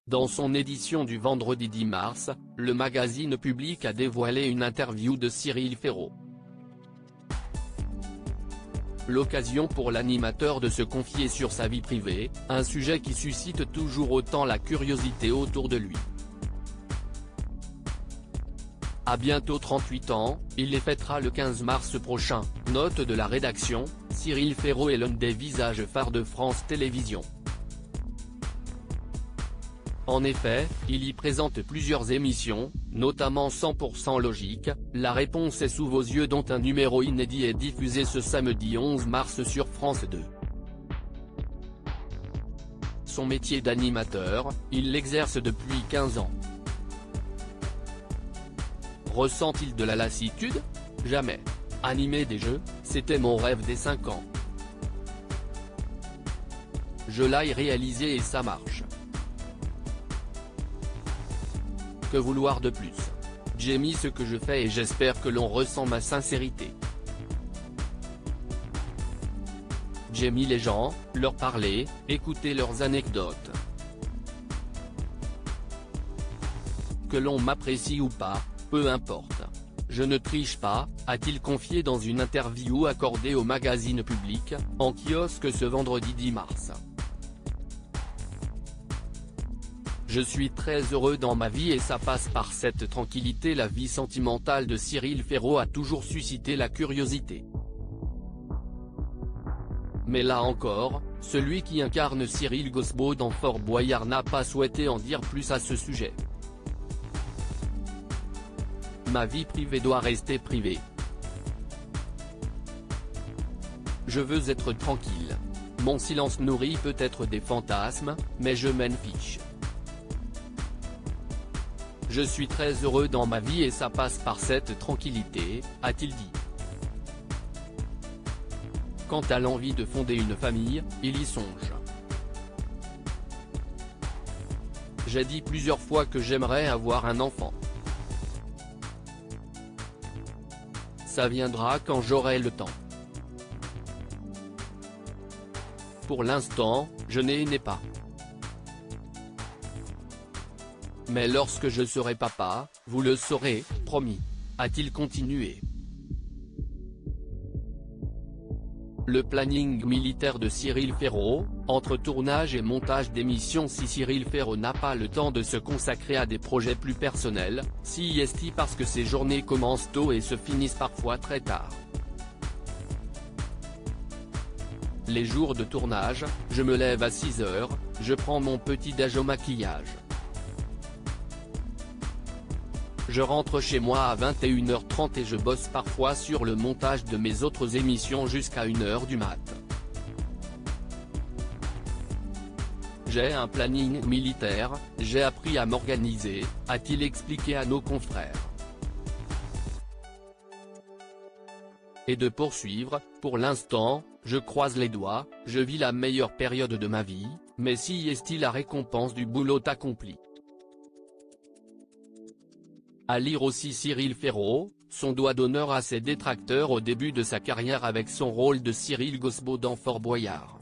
Dans son édition du vendredi 10 mars, le magazine Public a dévoilé une interview de Cyril Ferraud. L'occasion pour l'animateur de se confier sur sa vie privée, un sujet qui suscite toujours autant la curiosité autour de lui. À bientôt 38 ans, il les fêtera le 15 mars prochain, note de la rédaction. Cyril Ferraud est l'un des visages phares de France Télévisions. En effet, il y présente plusieurs émissions, notamment 100% Logique, La réponse est sous vos yeux dont un numéro inédit est diffusé ce samedi 11 mars sur France 2. Son métier d'animateur, il l'exerce depuis 15 ans. Ressent-il de la lassitude? Jamais. Animer des jeux, c'était mon rêve dès 5 ans. Je l'ai réalisé et ça marche. Que vouloir de plus? J'ai mis ce que je fais et j'espère que l'on ressent ma sincérité. J'ai mis les gens, leur parler, écouter leurs anecdotes. Que l'on m'apprécie ou pas, peu importe. Je ne triche pas, a-t-il confié dans une interview accordée au magazine Public, en kiosque ce vendredi 10 mars. Je suis très heureux dans ma vie et ça passe par cette tranquillité. La vie sentimentale de Cyril Ferraud a toujours suscité la curiosité. Mais là encore, celui qui incarne Cyril Gosbo dans Fort Boyard n'a pas souhaité en dire plus à ce sujet. Ma vie privée doit rester privée. Je veux être tranquille. Mon silence nourrit peut-être des fantasmes, mais je m'en fiche. Je suis très heureux dans ma vie et ça passe par cette tranquillité, a-t-il dit. Quant à l'envie de fonder une famille, il y songe. J'ai dit plusieurs fois que j'aimerais avoir un enfant. Ça viendra quand j'aurai le temps. Pour l'instant, je n'ai pas. Mais lorsque je serai papa, vous le saurez, promis, a-t-il continué. Le planning militaire de Cyril Ferraud, entre tournage et montage d'émissions. Si Cyril Ferraud n'a pas le temps de se consacrer à des projets plus personnels, c'est parce que ses journées commencent tôt et se finissent parfois très tard. Les jours de tournage, je me lève à 6 h, je prends mon petit-déj au maquillage. Je rentre chez moi à 21h30 et je bosse parfois sur le montage de mes autres émissions jusqu'à 1 h du mat. J'ai un planning militaire, j'ai appris à m'organiser, a-t-il expliqué à nos confrères. Et de poursuivre, pour l'instant, je croise les doigts, je vis la meilleure période de ma vie, mais si est-il la récompense du boulot accompli. À lire aussi Cyril Ferraud, son doigt d'honneur à ses détracteurs au début de sa carrière avec son rôle de Cyril Gosbo dans Fort Boyard.